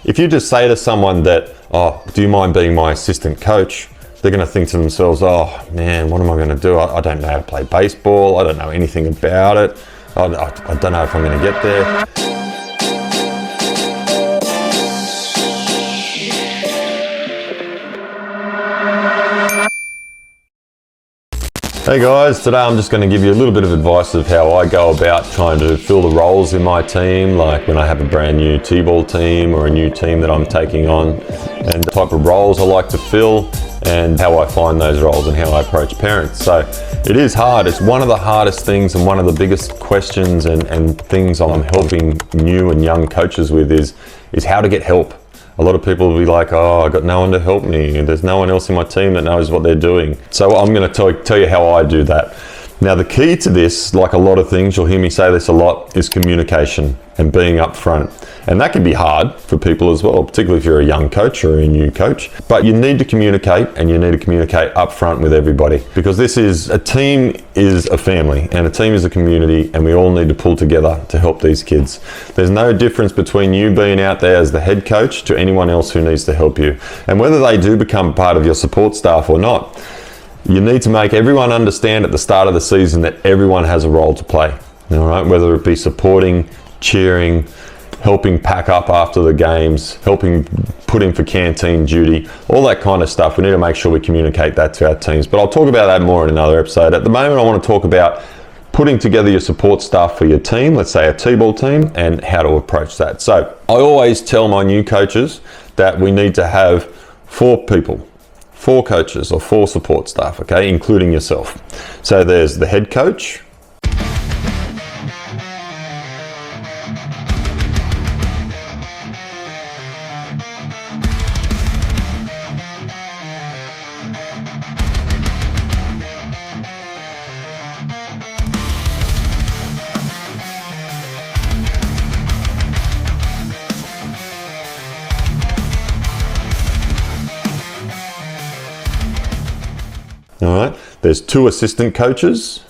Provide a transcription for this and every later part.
If you just say to someone that, oh, do you mind being my assistant coach? They're going to think to themselves, oh man, what am I going to do? I don't know how to play baseball. I don't know anything about it. I don't know if I'm going to get there. Hey guys, today I'm just going to give you a little bit of advice of how I go about trying to fill the roles in my team, like when I have a brand new T-ball team or a new team that I'm taking on, and the type of roles I like to fill and how I find those roles and how I approach parents. So it is hard. It's one of the hardest things and one of the biggest questions and things I'm helping new and young coaches with is how to get help. A lot of people will be like, oh, I got no one to help me. There's no one else in my team that knows what they're doing. So I'm going to tell you how I do that. Now, the key to this, like a lot of things, you'll hear me say this a lot, is communication and being upfront. And that can be hard for people as well, particularly if you're a young coach or a new coach. But you need to communicate, and you need to communicate upfront with everybody, because a team is a family and a team is a community, and we all need to pull together to help these kids. There's no difference between you being out there as the head coach to anyone else who needs to help you. And whether they do become part of your support staff or not, you need to make everyone understand at the start of the season that everyone has a role to play. All right, whether it be supporting, cheering, helping pack up after the games, helping put in for canteen duty, all that kind of stuff. We need to make sure we communicate that to our teams. But I'll talk about that more in another episode. At the moment, I want to talk about putting together your support staff for your team, let's say a T-ball team, and how to approach that. So I always tell my new coaches that we need to have 4 people. 4 coaches or 4 support staff, okay, including yourself. So there's the head coach. All right, there's 2 assistant coaches,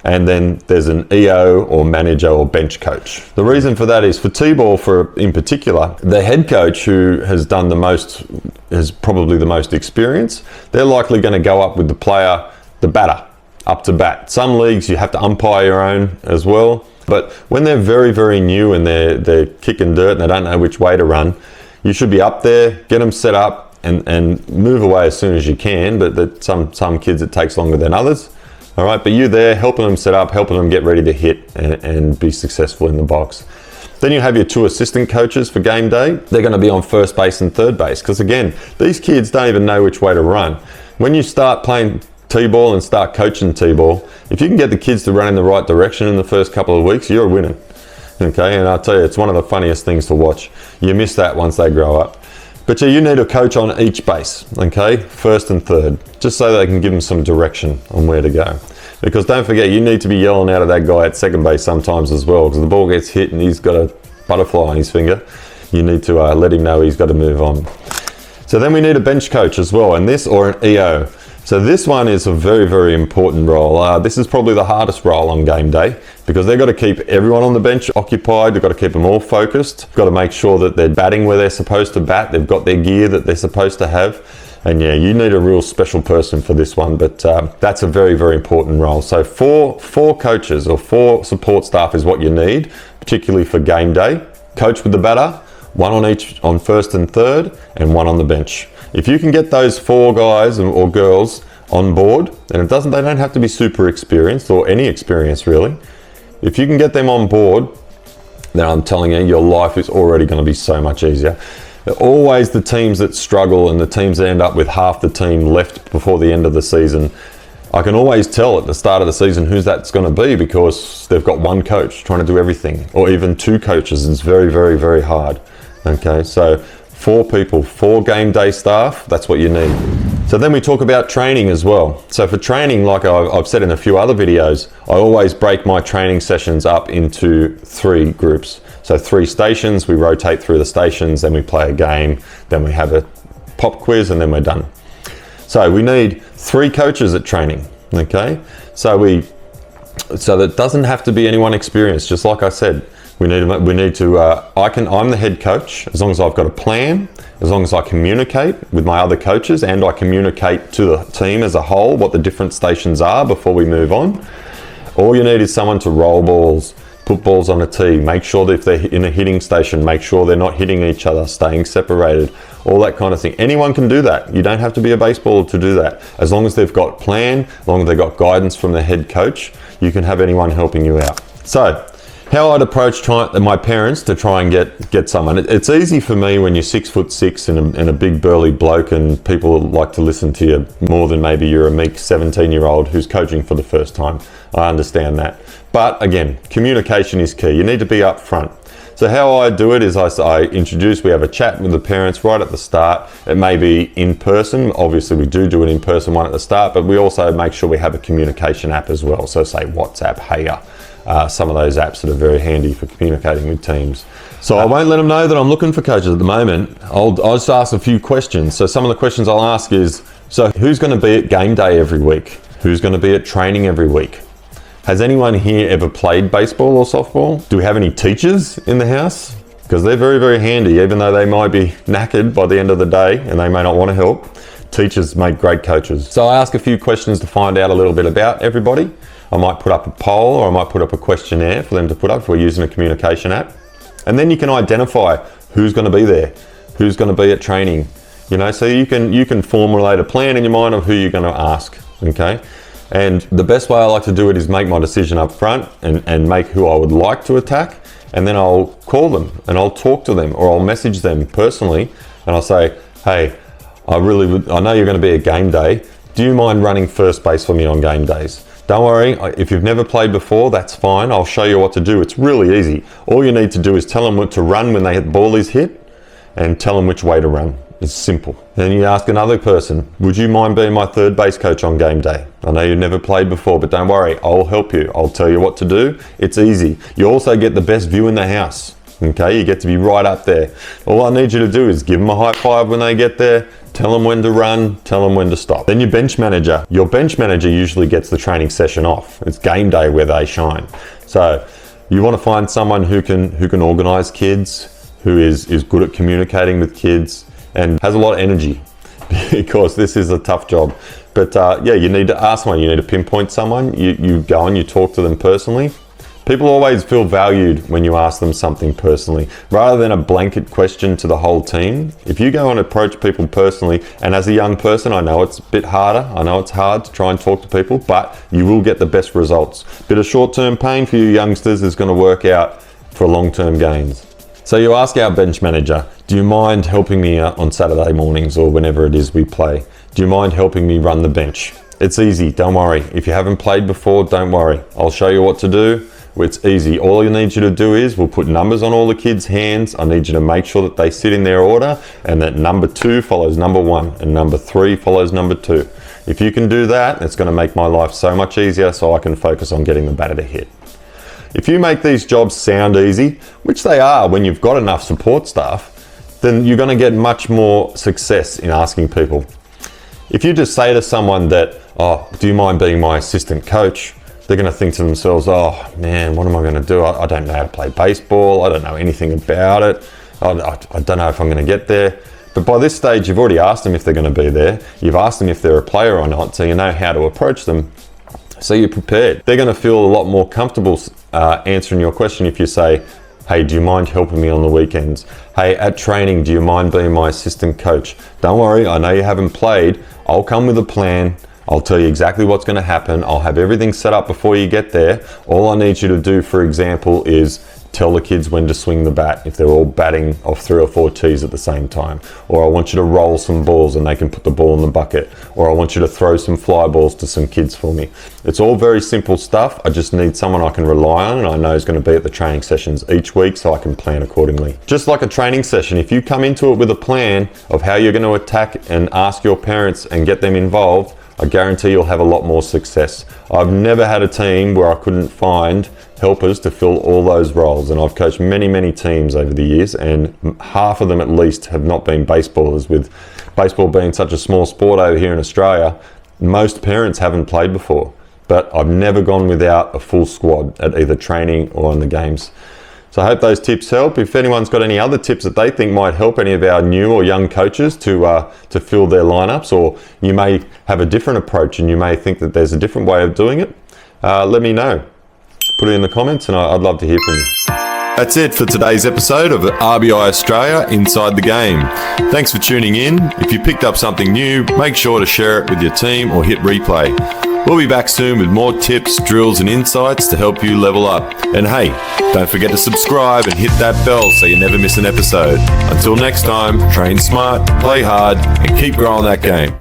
and then there's an EO or manager or bench coach. The reason for that is for T-ball, in particular, the head coach who has done the most, has probably the most experience, they're likely going to go up with the player, the batter, up to bat. Some leagues you have to umpire your own as well, but when they're very, very new and they're kicking dirt and they don't know which way to run, you should be up there, get them set up, and move away as soon as you can. But some kids it takes longer than others. All right, but you're there helping them set up, helping them get ready to hit and be successful in the box. Then you have your 2 assistant coaches for game day. They're going to be on first base and third base, because again, these kids don't even know which way to run. When you start playing T-ball and start coaching T-ball, if you can get the kids to run in the right direction in the first couple of weeks, you're winning. Okay, and I'll tell you, it's one of the funniest things to watch. You miss that once they grow up. But yeah, you need a coach on each base, okay? First and third, just so they can give them some direction on where to go. Because don't forget, you need to be yelling out at that guy at second base sometimes as well, because the ball gets hit and he's got a butterfly on his finger. You need to let him know he's got to move on. So then we need a bench coach as well, and this, or an EO. So this one is a very, very important role. This is probably the hardest role on game day, because they've got to keep everyone on the bench occupied. They've got to keep them all focused. Got to make sure that they're batting where they're supposed to bat. They've got their gear that they're supposed to have. And yeah, you need a real special person for this one, but that's a very, very important role. So four coaches or 4 support staff is what you need, particularly for game day. Coach with the batter, 1 on each on first and third, and 1 on the bench. If you can get those 4 guys or girls on board, and they don't have to be super experienced or any experience really. If you can get them on board, then I'm telling you, your life is already going to be so much easier. Always the teams that struggle and the teams that end up with half the team left before the end of the season, I can always tell at the start of the season who's that's going to be, because they've got 1 coach trying to do everything, or even 2 coaches. It's very, very, very hard. Okay, so 4 people, 4 game day staff, that's what you need. So then we talk about training as well. So for training, like I've said in a few other videos, I always break my training sessions up into 3 groups. So 3 stations, we rotate through the stations, then we play a game, then we have a pop quiz, and then we're done. So we need 3 coaches at training, okay? So that doesn't have to be anyone experienced, just like I said. I'm the head coach. As long as I've got a plan, as long as I communicate with my other coaches and I communicate to the team as a whole what the different stations are before we move on. All you need is someone to roll balls, put balls on a tee, make sure that if they're in a hitting station, make sure they're not hitting each other, staying separated, all that kind of thing. Anyone can do that. You don't have to be a baseballer to do that. As long as they've got plan, as long as they've got guidance from the head coach, you can have anyone helping you out. So, how I'd approach my parents to try and get someone. It's easy for me when you're 6'6" and a big burly bloke and people like to listen to you more than maybe you're a meek 17-year-old who's coaching for the first time. I understand that. But again, communication is key. You need to be upfront. So how I do it is I introduce, we have a chat with the parents right at the start. It may be in person. Obviously we do an in-person one at the start, but we also make sure we have a communication app as well. So say WhatsApp, Heya. Some of those apps that are very handy for communicating with teams. So I won't let them know that I'm looking for coaches at the moment. I'll just ask a few questions. So some of the questions I'll ask is, so who's going to be at game day every week? Who's going to be at training every week? Has anyone here ever played baseball or softball? Do we have any teachers in the house? Because they're very, very handy, even though they might be knackered by the end of the day and they may not want to help. Teachers make great coaches. So I ask a few questions to find out a little bit about everybody. I might put up a poll or I might put up a questionnaire for them to put up if we're using a communication app. And then you can identify who's going to be there, who's going to be at training. You know, so you can formulate a plan in your mind of who you're going to ask, okay? And the best way I like to do it is make my decision up front and make who I would like to attack. And then I'll call them and I'll talk to them or I'll message them personally and I'll say, hey, I know you're going to be at game day. Do you mind running first base for me on game days? Don't worry, if you've never played before, that's fine. I'll show you what to do. It's really easy. All you need to do is tell them what to run when the ball is hit and tell them which way to run. It's simple. Then you ask another person, would you mind being my third base coach on game day? I know you've never played before, but don't worry, I'll help you. I'll tell you what to do. It's easy. You also get the best view in the house. Okay, you get to be right up there. All I need you to do is give them a high five when they get there, tell them when to run, tell them when to stop. Then your bench manager. Your bench manager usually gets the training session off. It's game day where they shine. So you want to find someone who can organize kids, who is good at communicating with kids and has a lot of energy because this is a tough job. But yeah, you need to ask someone, you need to pinpoint someone, you go and you talk to them personally. People always feel valued when you ask them something personally, rather than a blanket question to the whole team. If you go and approach people personally, and as a young person, I know it's a bit harder. I know it's hard to try and talk to people, but you will get the best results. A bit of short-term pain for you youngsters is going to work out for long-term gains. So you ask our bench manager, do you mind helping me out on Saturday mornings or whenever it is we play? Do you mind helping me run the bench? It's easy, don't worry. If you haven't played before, don't worry. I'll show you what to do. It's easy. All you need you to do is we'll put numbers on all the kids' hands. I need you to make sure that they sit in their order and that number 2 follows number 1 and number 3 follows number 2. If you can do that, it's going to make my life so much easier so I can focus on getting the batter to hit. If you make these jobs sound easy, which they are when you've got enough support staff, then you're going to get much more success in asking people. If you just say to someone that, oh, do you mind being my assistant coach? They're going to think to themselves, oh man, what am I going to do? I don't know how to play baseball. I don't know anything about it. I don't know if I'm going to get there. But by this stage, you've already asked them if they're going to be there. You've asked them if they're a player or not, so you know how to approach them. So you're prepared. They're going to feel a lot more comfortable answering your question if you say, hey, do you mind helping me on the weekends? Hey, at training, do you mind being my assistant coach? Don't worry, I know you haven't played. I'll come with a plan. I'll tell you exactly what's going to happen. I'll have everything set up before you get there. All I need you to do, for example, is tell the kids when to swing the bat if they're all batting off 3 or 4 tees at the same time. Or I want you to roll some balls and they can put the ball in the bucket. Or I want you to throw some fly balls to some kids for me. It's all very simple stuff. I just need someone I can rely on and I know is going to be at the training sessions each week so I can plan accordingly. Just like a training session, if you come into it with a plan of how you're going to attack and ask your parents and get them involved, I guarantee you'll have a lot more success. I've never had a team where I couldn't find helpers to fill all those roles, and I've coached many, many teams over the years, and half of them at least have not been baseballers. With baseball being such a small sport over here in Australia, most parents haven't played before, but I've never gone without a full squad at either training or on the games. So I hope those tips help. If anyone's got any other tips that they think might help any of our new or young coaches to fill their lineups, or you may have a different approach and you may think that there's a different way of doing it, let me know. Put it in the comments and I'd love to hear from you. That's it for today's episode of RBI Australia Inside the Game. Thanks for tuning in. If you picked up something new, make sure to share it with your team or hit replay. We'll be back soon with more tips, drills and insights to help you level up. And hey, don't forget to subscribe and hit that bell so you never miss an episode. Until next time, train smart, play hard and keep growing that game.